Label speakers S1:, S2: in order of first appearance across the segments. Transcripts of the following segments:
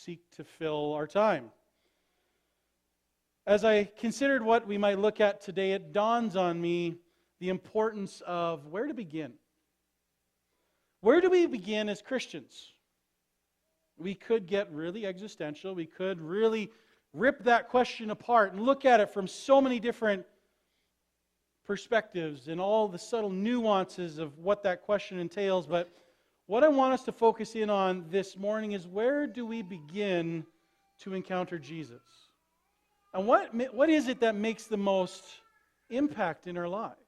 S1: seek to fill our time. As I considered what we might look at today, it dawns on me the importance of where to begin. Where do we begin as Christians? We could get really existential. We could really rip that question apart and look at it from so many different perspectives and all the subtle nuances of what that question entails. But what I want us to focus in on this morning is, where do we begin to encounter Jesus? And what is it that makes the most impact in our lives?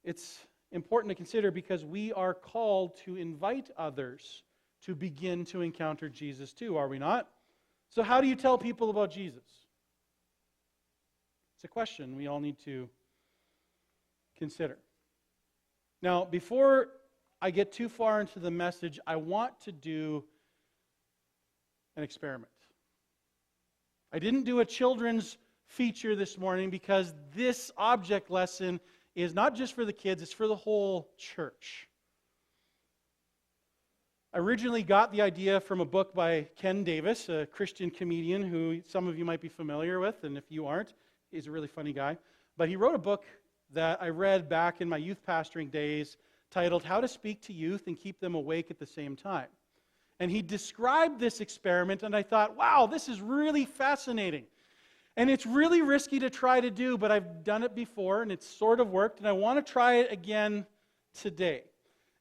S1: It's important to consider because we are called to invite others to begin to encounter Jesus too, are we not? So how do you tell people about Jesus? It's a question we all need to consider. Now, before I get too far into the message, I want to do an experiment. I didn't do a children's feature this morning because this object lesson is not just for the kids, it's for the whole church. I originally got the idea from a book by Ken Davis, a Christian comedian who some of you might be familiar with, and if you aren't, he's a really funny guy. But he wrote a book that I read back in my youth pastoring days titled How to Speak to Youth and Keep Them Awake at the Same Time. And he described this experiment, and I thought, wow, this is really fascinating. And it's really risky to try to do, but I've done it before, and it's sort of worked, and I want to try it again today.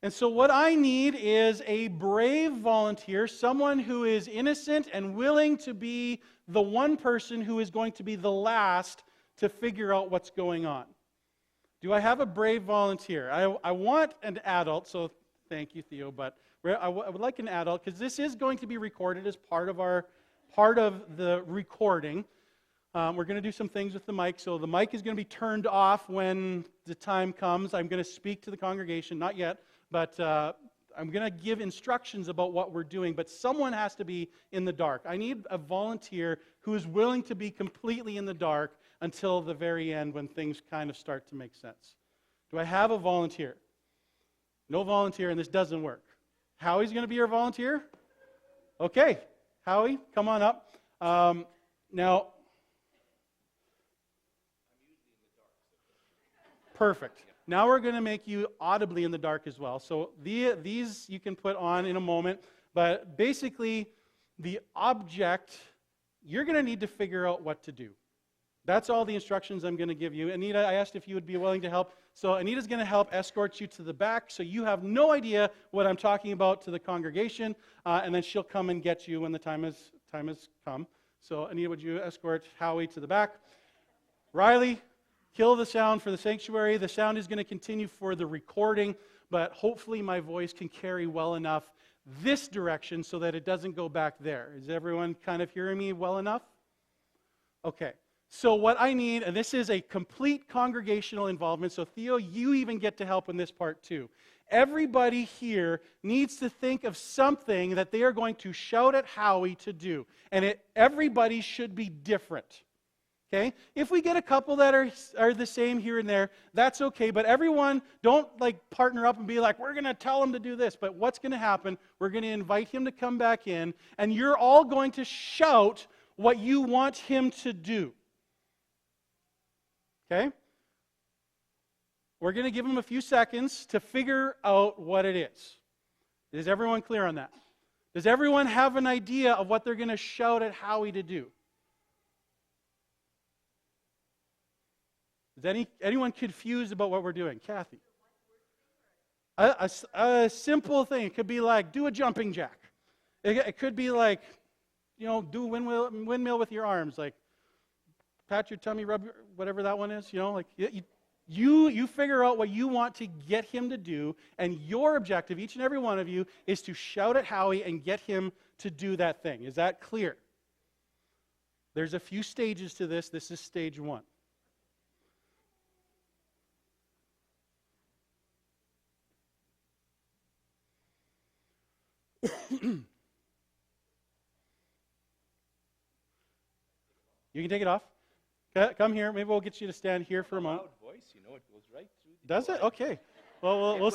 S1: And so what I need is a brave volunteer, someone who is innocent and willing to be the one person who is going to be the last to figure out what's going on. Do I have a brave volunteer? I want an adult, so thank you, Theo, but I would like an adult because this is going to be recorded as part of the recording. We're going to do some things with the mic, so the mic is going to be turned off when the time comes. I'm going to speak to the congregation, not yet, but I'm going to give instructions about what we're doing, but someone has to be in the dark. I need a volunteer who is willing to be completely in the dark until the very end when things kind of start to make sense. Do I have a volunteer? No volunteer, and this doesn't work. Howie's going to be our volunteer? Okay, Howie, come on up. Now, perfect. Now we're going to make you audibly in the dark as well. So these you can put on in a moment, but basically the object, you're going to need to figure out what to do. That's all the instructions I'm going to give you. Anita, I asked if you would be willing to help. So Anita's going to help escort you to the back so you have no idea what I'm talking about to the congregation, and then she'll come and get you when the time has come. So Anita, would you escort Howie to the back? Riley, kill the sound for the sanctuary. The sound is going to continue for the recording, but hopefully my voice can carry well enough this direction so that it doesn't go back there. Is everyone kind of hearing me well enough? Okay. So what I need, and this is a complete congregational involvement, so Theo, you even get to help in this part too. Everybody here needs to think of something that they are going to shout at Howie to do. And everybody should be different. Okay? If we get a couple that are the same here and there, that's okay. But everyone, don't partner up and be like, we're going to tell him to do this. But what's going to happen, we're going to invite him to come back in, and you're all going to shout what you want him to do. Okay? We're going to give them a few seconds to figure out what it is. Is everyone clear on that? Does everyone have an idea of what they're going to shout at Howie to do? Is anyone confused about what we're doing? Kathy? A simple thing. It could be like, do a jumping jack. It could be like, do a windmill with your arms, like pat your tummy, rub whatever that one is, you figure out what you want to get him to do, and your objective, each and every one of you, is to shout at Howie and get him to do that thing. Is that clear? There's a few stages to this. This is stage one. You can take it off. Come here. Maybe we'll get you to stand here for a moment.
S2: Loud voice, it goes right through the
S1: Does it? Okay. Well,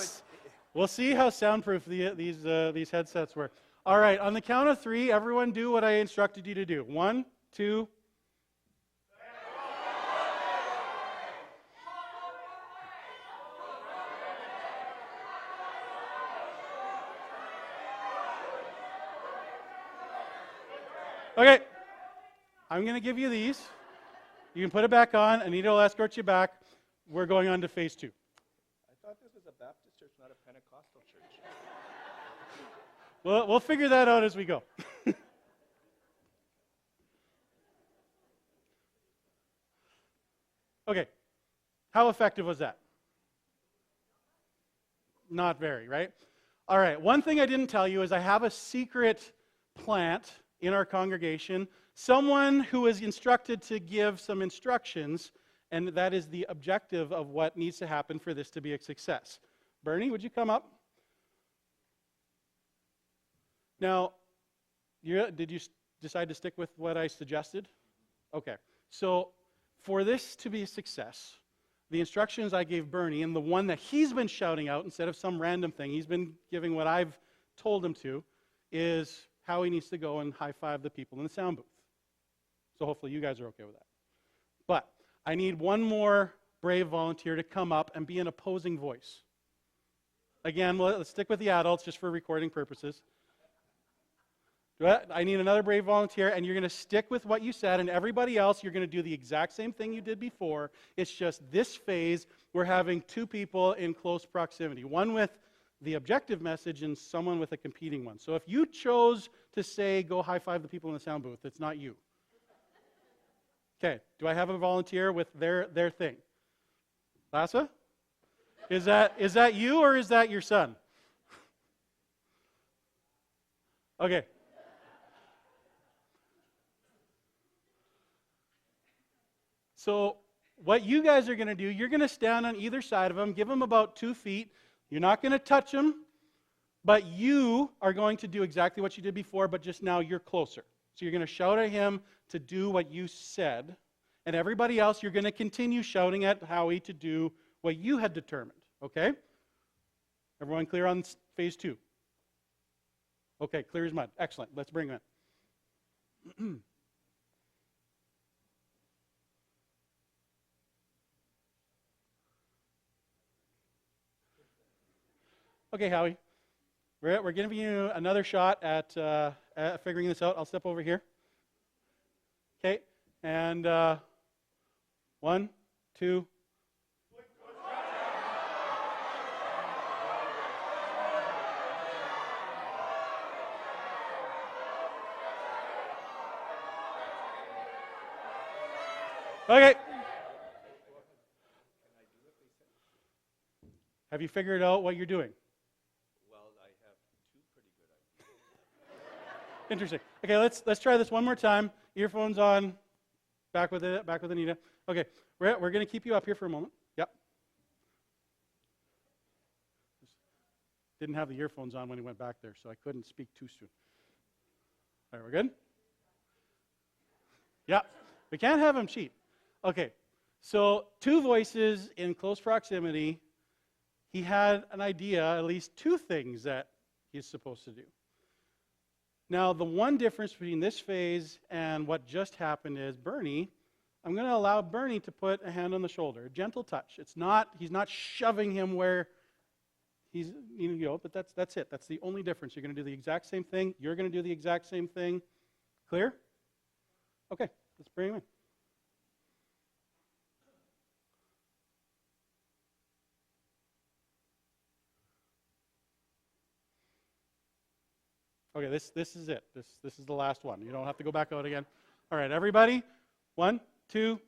S1: we'll see how soundproof these headsets were. All right, on the count of 3, everyone do what I instructed you to do. 1, 2. Okay, I'm going to give you these. You can put it back on. Anita will escort you back. We're going on to phase 2.
S2: I thought this was a Baptist church, not a Pentecostal church.
S1: We'll figure that out as we go. Okay, how effective was that? Not very, right? All right, one thing I didn't tell you is I have a secret plant in our congregation, someone who is instructed to give some instructions, and that is the objective of what needs to happen for this to be a success. Bernie, would you come up? Now, did you decide to stick with what I suggested? Okay, so for this to be a success, the instructions I gave Bernie, and the one that he's been shouting out instead of some random thing, he's been giving what I've told him to, is how he needs to go and high-five the people in the sound booth. So hopefully you guys are okay with that. But I need one more brave volunteer to come up and be an opposing voice. Again, let's stick with the adults just for recording purposes. I need another brave volunteer, and you're going to stick with what you said, and everybody else, you're going to do the exact same thing you did before. It's just this phase, we're having 2 people in close proximity, one with the objective message and someone with a competing one. So if you chose to say, go high-five the people in the sound booth, it's not you. Okay, do I have a volunteer with their thing? Lassa? Is that you, or is that your son? Okay. So what you guys are going to do, you're going to stand on either side of him, give him about 2 feet. You're not going to touch him, but you are going to do exactly what you did before, but just now you're closer. So you're going to shout at him to do what you said, and everybody else, you're going to continue shouting at Howie to do what you had determined, okay? Everyone clear on phase 2? Okay, clear as mud. Excellent. Let's bring him in. Okay, Howie, we're giving you another shot at figuring this out. I'll step over here. Okay, and 1, 2. Okay. Have you figured out what you're doing? Interesting. Okay, let's try this one more time. Earphones on. Back with Anita. Okay, we're going to keep you up here for a moment. Yep. Didn't have the earphones on when he went back there, so I couldn't speak too soon. All right, we're good? Yeah. We can't have him cheat. Okay. So 2 voices in close proximity. He had an idea, at least 2 things that he's supposed to do. Now, the one difference between this phase and what just happened is Bernie, I'm going to allow Bernie to put a hand on the shoulder, a gentle touch. He's not shoving him where he's, but that's it. That's the only difference. You're going to do the exact same thing. You're going to do the exact same thing. Clear? Okay, let's bring him in. Okay, this is it. This is the last one. You don't have to go back out again. All right, everybody. 1, 2.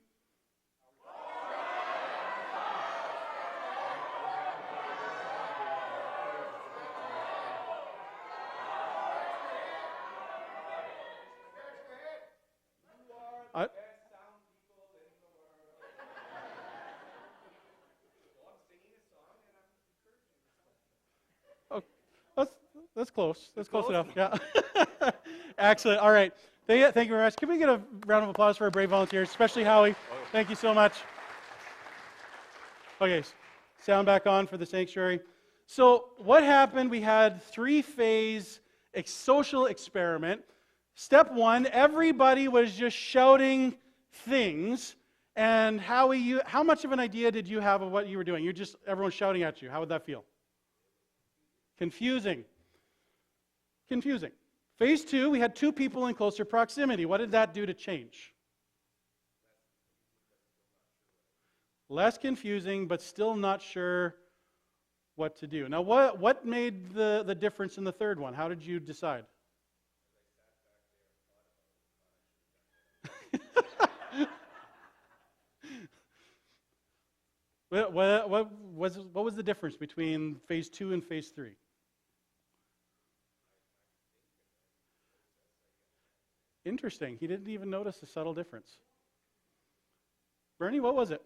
S1: That's close. That's close enough. Yeah. Excellent. All right. Thank you very much. Can we get a round of applause for our brave volunteers, especially Howie? Thank you so much. Okay, sound back on for the sanctuary. So what happened? We had 3 phase a social experiment. Step one, everybody was just shouting things. And Howie, how much of an idea did you have of what you were doing? Everyone's shouting at you. How would that feel? Confusing. Confusing. Phase 2, we had 2 people in closer proximity. What did that do to change? Less confusing, but still not sure what to do. Now, what made the difference in the third one? How did you decide? What was the difference between phase 2 and phase 3? Interesting. He didn't even notice the subtle difference. Bernie, what was it?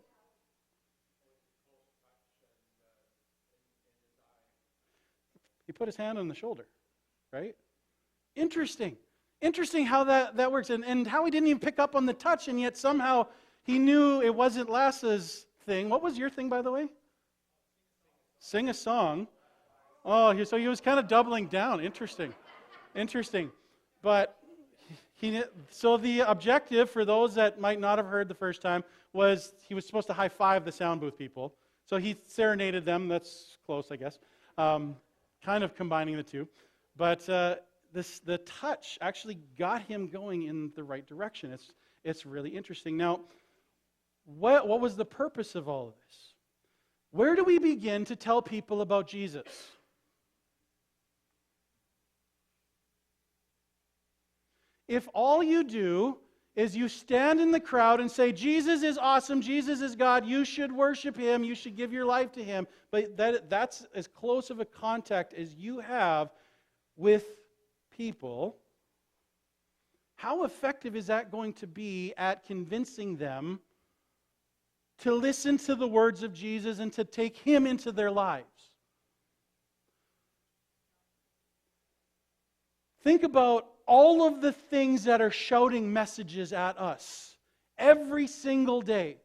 S1: He put his hand on the shoulder, right? Interesting. Interesting how that works. And how he didn't even pick up on the touch, and yet somehow he knew it wasn't Lasse's thing. What was your thing, by the way? Sing a song. Oh, so he was kind of doubling down. Interesting. Interesting. But so the objective for those that might not have heard the first time was he was supposed to high five the sound booth people. So he serenaded them. That's close, I guess. Kind of combining the two. But the touch actually got him going in the right direction. It's really interesting. Now, what was the purpose of all of this? Where do we begin to tell people about Jesus? If all you do is you stand in the crowd and say, Jesus is awesome, Jesus is God, you should worship Him, you should give your life to Him, but that's as close of a contact as you have with people, how effective is that going to be at convincing them to listen to the words of Jesus and to take Him into their lives? Think about all of the things that are shouting messages at us every single day.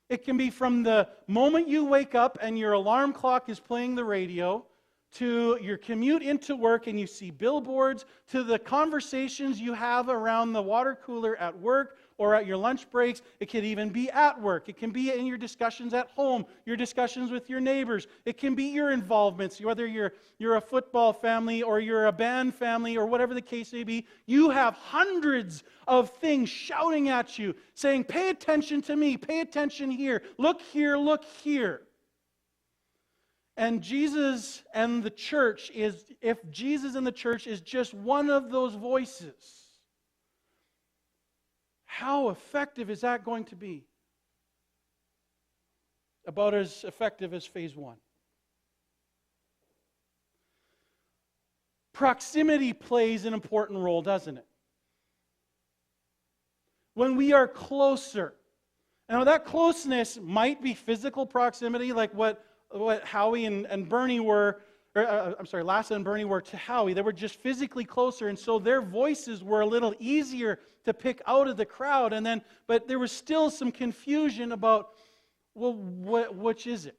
S1: It can be from the moment you wake up and your alarm clock is playing the radio, to your commute into work and you see billboards, to the conversations you have around the water cooler at work or at your lunch breaks. It can even be at work. It can be in your discussions at home, your discussions with your neighbors. It can be your involvements, whether you're a football family or you're a band family or whatever the case may be. You have hundreds of things shouting at you, saying, pay attention to me, pay attention here, look here, look here. And Jesus and the church if Jesus and the church is just one of those voices, how effective is that going to be? About as effective as phase 1. Proximity plays an important role, doesn't it? When we are closer. Now that closeness might be physical proximity, like what Howie and Bernie were, Lasse and Bernie were to Howie. They were just physically closer, and so their voices were a little easier to pick out of the crowd. But there was still some confusion about, well, which is it?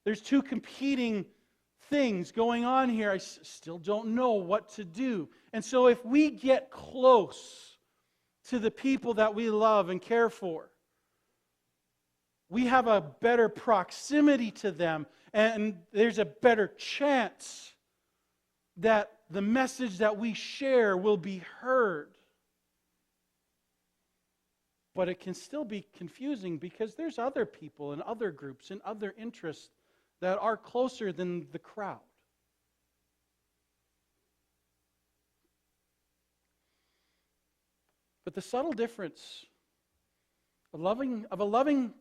S1: There's 2 competing things going on here. I still don't know what to do. And so if we get close to the people that we love and care for, we have a better proximity to them, and there's a better chance that the message that we share will be heard. But it can still be confusing because there's other people and other groups and other interests that are closer than the crowd. But the subtle difference of a loving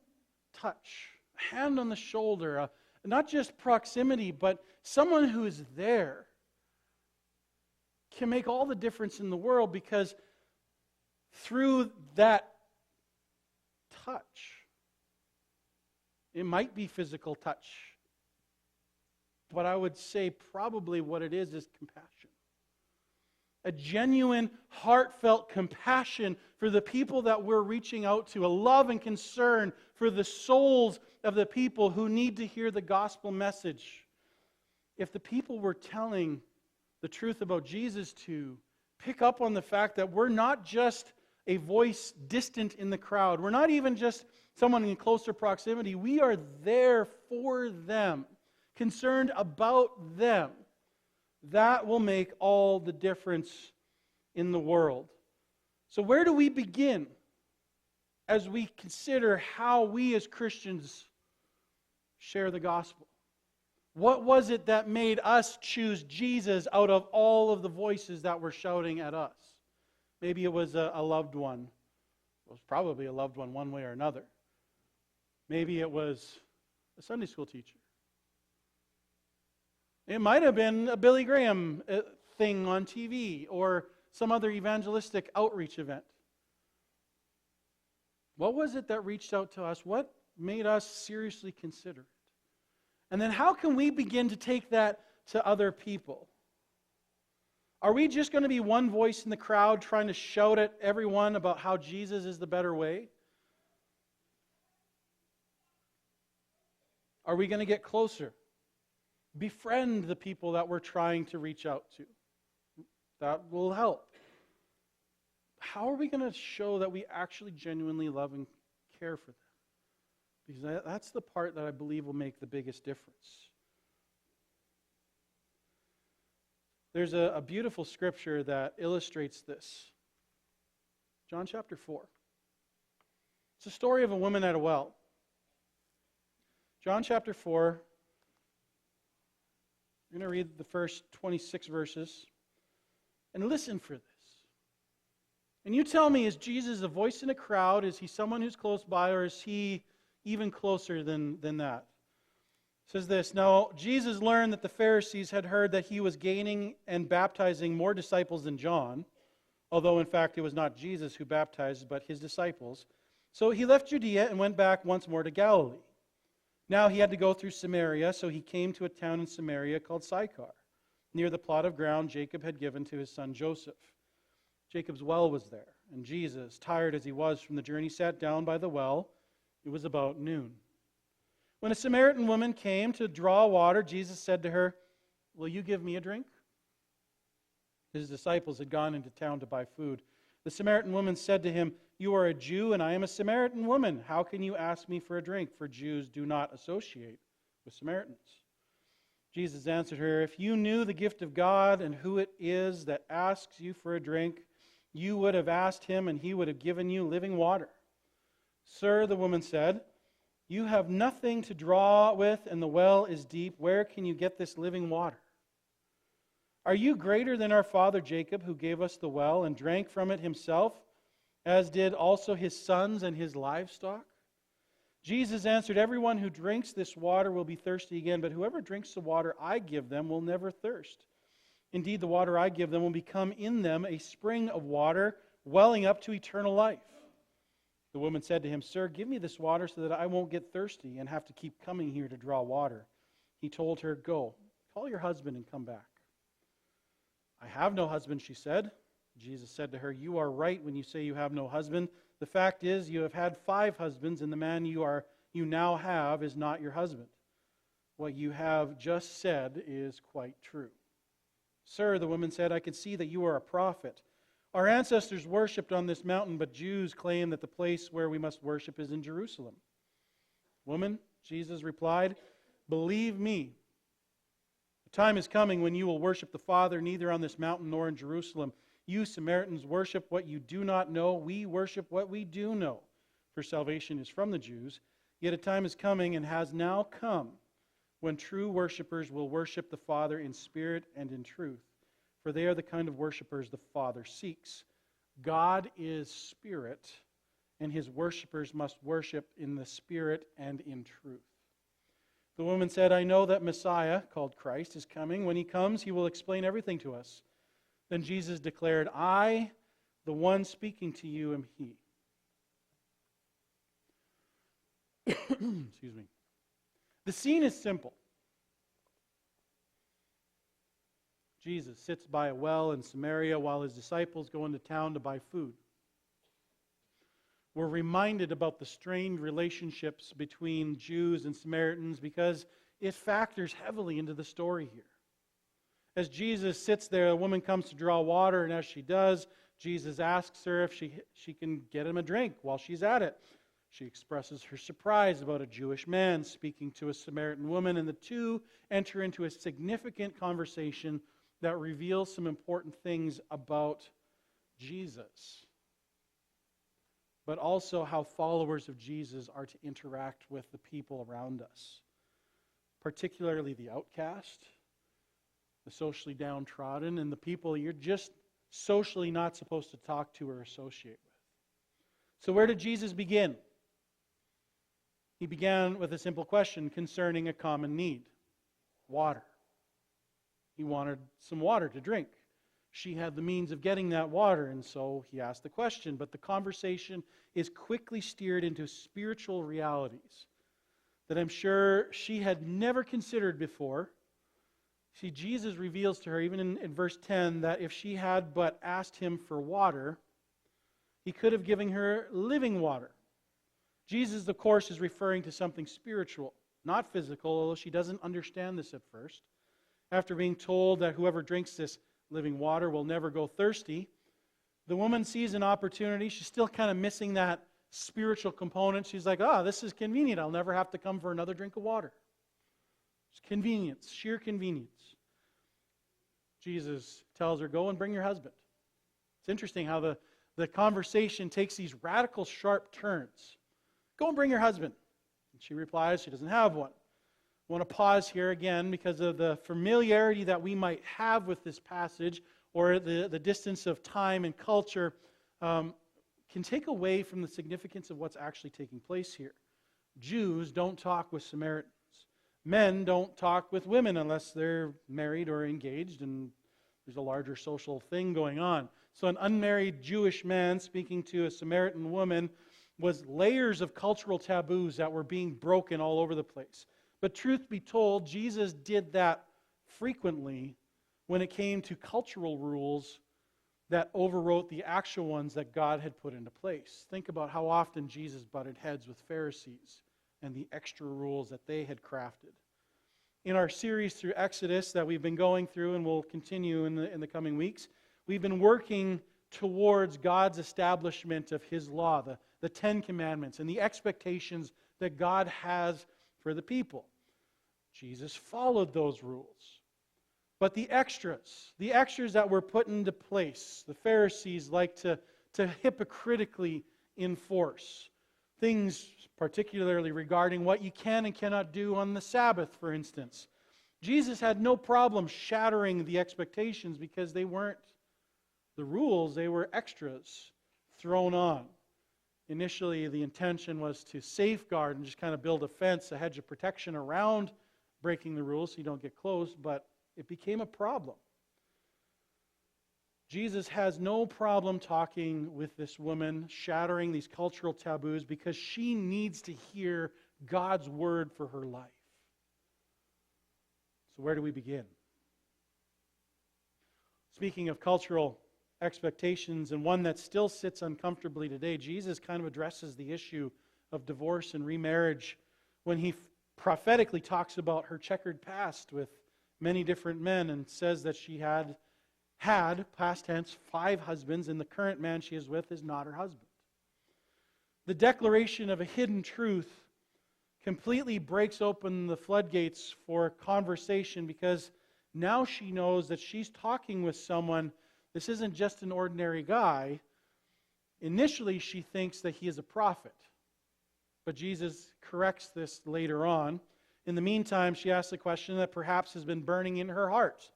S1: touch, a hand on the shoulder, not just proximity, but someone who is there, can make all the difference in the world, because through that touch, it might be physical touch, but I would say probably what it is compassion. A genuine, heartfelt compassion for the people that we're reaching out to, a love and concern for the souls of the people who need to hear the gospel message. If the people we're telling the truth about Jesus to pick up on the fact that we're not just a voice distant in the crowd. We're not even just someone in closer proximity. We are there for them, concerned about them. That will make all the difference in the world. So where do we begin as we consider how we as Christians share the gospel? What was it that made us choose Jesus out of all of the voices that were shouting at us? Maybe it was a loved one. It was probably a loved one way or another. Maybe it was a Sunday school teacher. It might have been a Billy Graham thing on TV or some other evangelistic outreach event. What was it that reached out to us? What made us seriously consider it? And then how can we begin to take that to other people? Are we just going to be one voice in the crowd trying to shout at everyone about how Jesus is the better way? Are we going to get closer? Befriend the people that we're trying to reach out to. That will help. How are we going to show that we actually genuinely love and care for them? Because that's the part that I believe will make the biggest difference. There's a beautiful scripture that illustrates this. John chapter 4. It's a story of a woman at a well. John chapter 4. I'm going to read the first 26 verses. And listen for this. And you tell me, is Jesus a voice in a crowd? Is he someone who's close by? Or is he even closer than that? It says this, now Jesus learned that the Pharisees had heard that he was gaining and baptizing more disciples than John, although in fact it was not Jesus who baptized, but his disciples. So he left Judea and went back once more to Galilee. Now he had to go through Samaria, so he came to a town in Samaria called Sychar, near the plot of ground Jacob had given to his son Joseph. Jacob's well was there, and Jesus, tired as he was from the journey, sat down by the well. It was about noon. When a Samaritan woman came to draw water, Jesus said to her, will you give me a drink? His disciples had gone into town to buy food. The Samaritan woman said to him, you are a Jew and I am a Samaritan woman. How can you ask me for a drink? For Jews do not associate with Samaritans. Jesus answered her, if you knew the gift of God and who it is that asks you for a drink, you would have asked him and he would have given you living water. Sir, the woman said, you have nothing to draw with and the well is deep. Where can you get this living water? Are you greater than our father Jacob, who gave us the well and drank from it himself, as did also his sons and his livestock? Jesus answered, everyone who drinks this water will be thirsty again, but whoever drinks the water I give them will never thirst. Indeed, the water I give them will become in them a spring of water welling up to eternal life. The woman said to him, sir, give me this water so that I won't get thirsty and have to keep coming here to draw water. He told her, go, call your husband and come back. I have no husband, she said. Jesus said to her, you are right when you say you have no husband. The fact is, you have had 5 husbands, and the man you now have is not your husband. What you have just said is quite true. Sir, the woman said, I can see that you are a prophet. Our ancestors worshipped on this mountain, but Jews claim that the place where we must worship is in Jerusalem. Woman, Jesus replied, believe me, the time is coming when you will worship the Father neither on this mountain nor in Jerusalem. You Samaritans worship what you do not know. We worship what we do know, for salvation is from the Jews. Yet a time is coming and has now come when true worshipers will worship the Father in spirit and in truth, for they are the kind of worshipers the Father seeks. God is spirit, and his worshipers must worship in the spirit and in truth. The woman said, I know that Messiah, called Christ, is coming. When he comes, he will explain everything to us. Then Jesus declared, I, the one speaking to you, am he. Excuse me. The scene is simple. Jesus sits by a well in Samaria while his disciples go into town to buy food. We're reminded about the strained relationships between Jews and Samaritans because it factors heavily into the story here. As Jesus sits there, a woman comes to draw water, and as she does, Jesus asks her if she can get him a drink while she's at it. She expresses her surprise about a Jewish man speaking to a Samaritan woman, and the two enter into a significant conversation that reveals some important things about Jesus, but also how followers of Jesus are to interact with the people around us, particularly the outcast, the socially downtrodden, and the people you're just socially not supposed to talk to or associate with. So where did Jesus begin? He began with a simple question concerning a common need: water. He wanted some water to drink. She had the means of getting that water, and so he asked the question. But the conversation is quickly steered into spiritual realities that I'm sure she had never considered before. See, Jesus reveals to her, even in verse 10, that if she had but asked him for water, he could have given her living water. Jesus, of course, is referring to something spiritual, not physical, although she doesn't understand this at first. After being told that whoever drinks this living water will never go thirsty, the woman sees an opportunity. She's still kind of missing that spiritual component. She's like, this is convenient. I'll never have to come for another drink of water. It's convenience, sheer convenience. Jesus tells her, go and bring your husband. It's interesting how the conversation takes these radical, sharp turns. Go and bring your husband. And she replies she doesn't have one. I want to pause here again because of the familiarity that we might have with this passage, or the distance of time and culture can take away from the significance of what's actually taking place here. Jews don't talk with Samaritans. Men don't talk with women unless they're married or engaged, and there's a larger social thing going on. So an unmarried Jewish man speaking to a Samaritan woman was layers of cultural taboos that were being broken all over the place. But truth be told, Jesus did that frequently when it came to cultural rules that overwrote the actual ones that God had put into place. Think about how often Jesus butted heads with Pharisees and the extra rules that they had crafted. In our series through Exodus that we've been going through and will continue in the coming weeks, we've been working towards God's establishment of His law, the Ten Commandments, and the expectations that God has for the people. Jesus followed those rules. But the extras that were put into place, the Pharisees like to hypocritically enforce. Things particularly regarding what you can and cannot do on the Sabbath, for instance. Jesus had no problem shattering the expectations because they weren't the rules, they were extras thrown on. Initially, the intention was to safeguard and just kind of build a fence, a hedge of protection around breaking the rules so you don't get close, but it became a problem. Jesus has no problem talking with this woman, shattering these cultural taboos, because she needs to hear God's word for her life. So where do we begin? Speaking of cultural expectations, and one that still sits uncomfortably today, Jesus kind of addresses the issue of divorce and remarriage when he prophetically talks about her checkered past with many different men and says that she had, past tense, 5 husbands, and the current man she is with is not her husband. The declaration of a hidden truth completely breaks open the floodgates for conversation, because now she knows that she's talking with someone. This isn't just an ordinary guy. Initially, she thinks that he is a prophet, but Jesus corrects this later on. In the meantime, she asks a question that perhaps has been burning in her heart.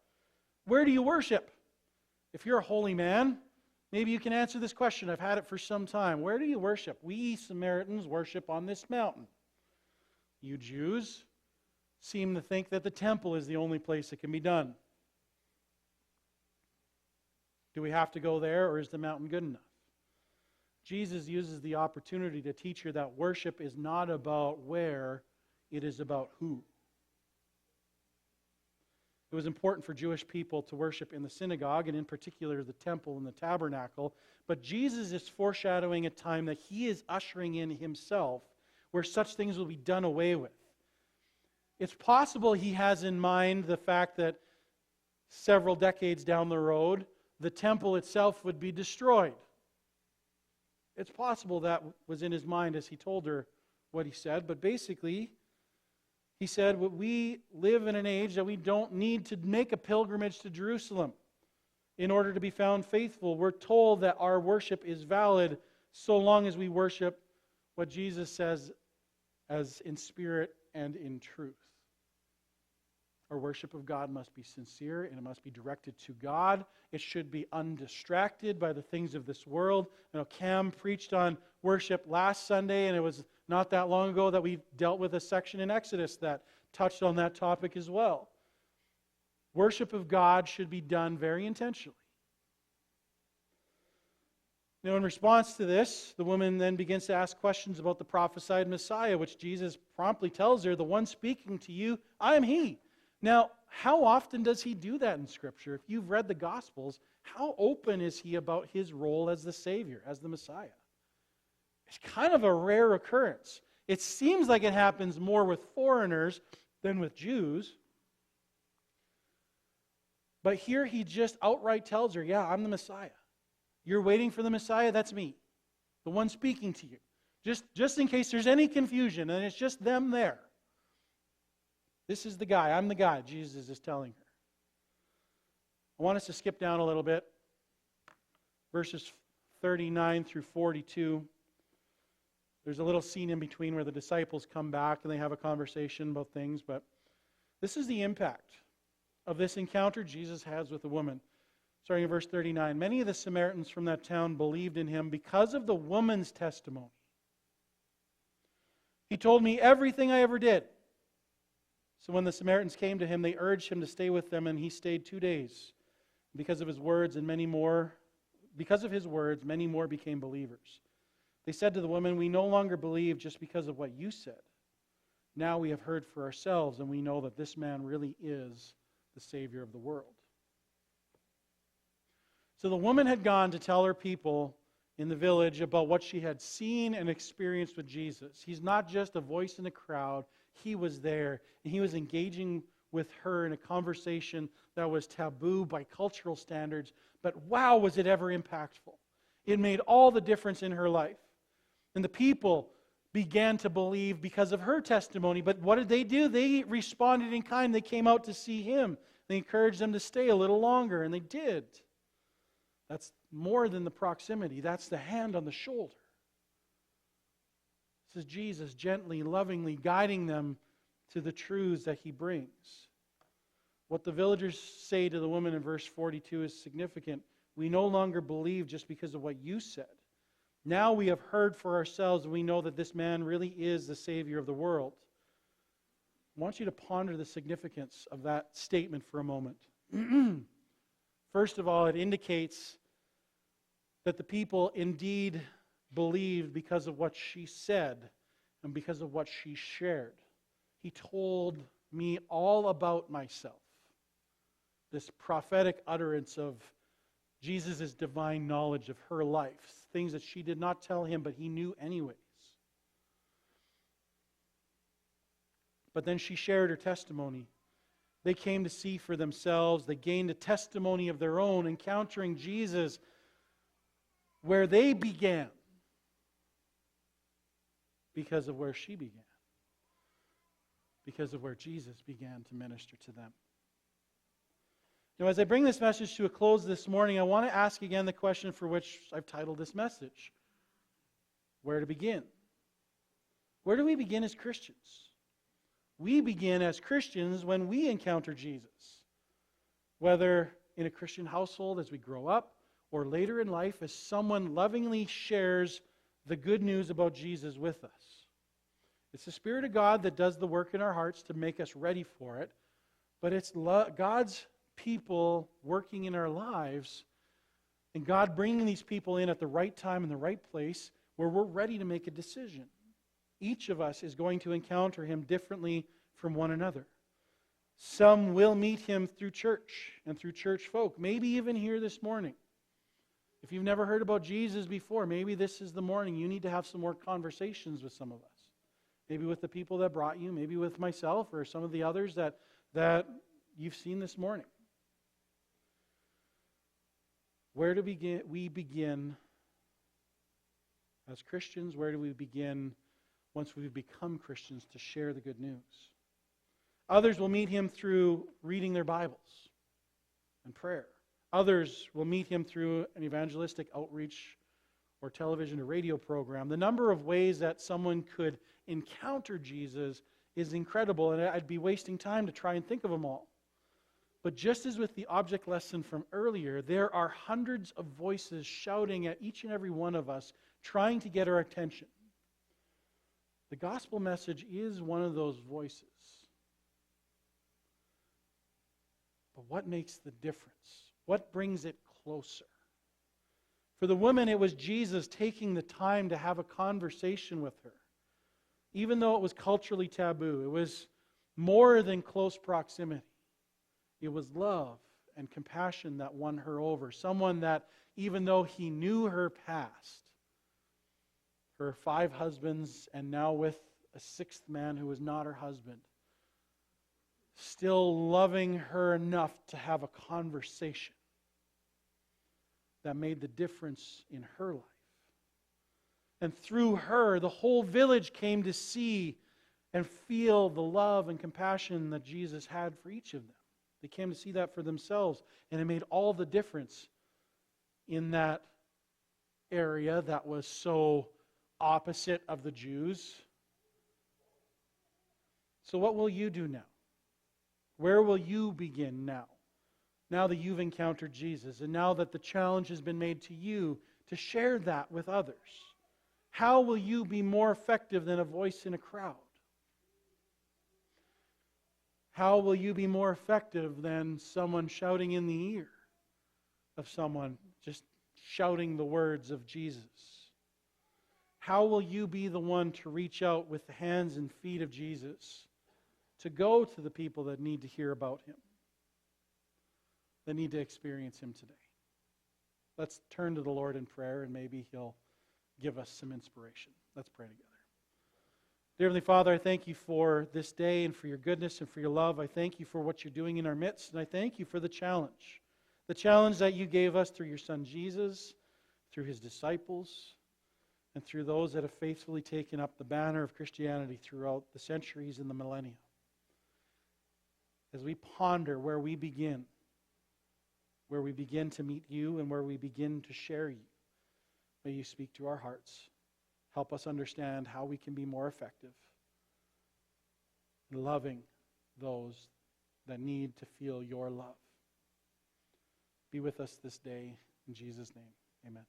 S1: Where do you worship? If you're a holy man, maybe you can answer this question. I've had it for some time. Where do you worship? We Samaritans worship on this mountain. You Jews seem to think that the temple is the only place it can be done. Do we have to go there, or is the mountain good enough? Jesus uses the opportunity to teach her that worship is not about where, it is about who. It was important for Jewish people to worship in the synagogue, and in particular the temple and the tabernacle. But Jesus is foreshadowing a time that He is ushering in Himself, where such things will be done away with. It's possible He has in mind the fact that several decades down the road, the temple itself would be destroyed. It's possible that was in his mind as he told her what he said, but basically, he said, we live in an age that we don't need to make a pilgrimage to Jerusalem in order to be found faithful. We're told that our worship is valid so long as we worship what Jesus says as in spirit and in truth. Our worship of God must be sincere and it must be directed to God. It should be undistracted by the things of this world. Cam preached on worship last Sunday, and it was not that long ago that we dealt with a section in Exodus that touched on that topic as well. Worship of God should be done very intentionally. Now, in response to this, the woman then begins to ask questions about the prophesied Messiah, which Jesus promptly tells her, the one speaking to you, I am he. Now, how often does he do that in Scripture? If you've read the Gospels, how open is he about his role as the Savior, as the Messiah? It's kind of a rare occurrence. It seems like it happens more with foreigners than with Jews. But here he just outright tells her, yeah, I'm the Messiah. You're waiting for the Messiah? That's me, the one speaking to you. Just in case there's any confusion and it's just them there. This is the guy. I'm the guy, Jesus is telling her. I want us to skip down a little bit. Verses 39 through 42. There's a little scene in between where the disciples come back and they have a conversation about things. But this is the impact of this encounter Jesus has with the woman. Starting in verse 39. Many of the Samaritans from that town believed in him because of the woman's testimony. He told me everything I ever did. So when the Samaritans came to him, they urged him to stay with them, and he stayed 2 days. Because of his words, many more became believers. They said to the woman, we no longer believe just because of what you said. Now we have heard for ourselves, and we know that this man really is the Savior of the world. So the woman had gone to tell her people in the village about what she had seen and experienced with Jesus. He's not just a voice in the crowd. He was there, and he was engaging with her in a conversation that was taboo by cultural standards, but wow, was it ever impactful. It made all the difference in her life. And the people began to believe because of her testimony, but what did they do? They responded in kind. They came out to see him. They encouraged them to stay a little longer, and they did. That's more than the proximity. That's the hand on the shoulder. This is Jesus gently, lovingly guiding them to the truths that he brings. What the villagers say to the woman in verse 42 is significant. We no longer believe just because of what you said. Now we have heard for ourselves, and we know that this man really is the Savior of the world. I want you to ponder the significance of that statement for a moment. First of all, it indicates that the people indeed believed because of what she said and because of what she shared. He told me all about myself. This prophetic utterance of Jesus' divine knowledge of her life, things that she did not tell him, but he knew anyways. But then she shared her testimony. They came to see for themselves. They gained a testimony of their own, encountering Jesus where they began because of where she began, because of where Jesus began to minister to them. Now, as I bring this message to a close this morning, I want to ask again the question for which I've titled this message. Where to begin? Where do we begin as Christians? We begin as Christians when we encounter Jesus. Whether in a Christian household as we grow up, or later in life as someone lovingly shares the good news about Jesus with us. It's the Spirit of God that does the work in our hearts to make us ready for it, but it's God's people working in our lives and God bringing these people in at the right time in the right place where we're ready to make a decision. Each of us is going to encounter him differently from one another. Some will meet him through church and through church folk, maybe even here this morning. If you've never heard about Jesus before, maybe this is the morning you need to have some more conversations with some of us. Maybe with the people that brought you, maybe with myself or some of the others that you've seen this morning. where do we begin as Christians? Where do we begin once we've become Christians to share the good news? Others will meet him through reading their Bibles and prayer. Others will meet him through an evangelistic outreach or television or radio program. The number of ways that someone could encounter Jesus is incredible, and I'd be wasting time to try and think of them all. But just as with the object lesson from earlier, there are hundreds of voices shouting at each and every one of us, trying to get our attention. The gospel message is one of those voices. But what makes the difference? What brings it closer? For the woman, it was Jesus taking the time to have a conversation with her. Even though it was culturally taboo, it was more than close proximity. It was love and compassion that won her over. Someone that, even though he knew her past, her 5 husbands, and now with a 6th man who was not her husband, still loving her enough to have a conversation that made the difference in her life. And through her, the whole village came to see and feel the love and compassion that Jesus had for each of them. They came to see that for themselves, and it made all the difference in that area that was so opposite of the Jews. So what will you do now? Where will you begin now? Now that you've encountered Jesus, and now that the challenge has been made to you to share that with others, how will you be more effective than a voice in a crowd? How will you be more effective than someone shouting in the ear of someone, just shouting the words of Jesus? How will you be the one to reach out with the hands and feet of Jesus, to go to the people that need to hear about him, that need to experience him today? Let's turn to the Lord in prayer, and maybe he'll give us some inspiration. Let's pray together. Dear Heavenly Father, I thank you for this day and for your goodness and for your love. I thank you for what you're doing in our midst, and I thank you for the challenge that you gave us through your Son Jesus, through his disciples, and through those that have faithfully taken up the banner of Christianity throughout the centuries and the millennia. As we ponder where we begin to meet you and where we begin to share you, may you speak to our hearts. Help us understand how we can be more effective in loving those that need to feel your love. Be with us this day. In Jesus' name, amen.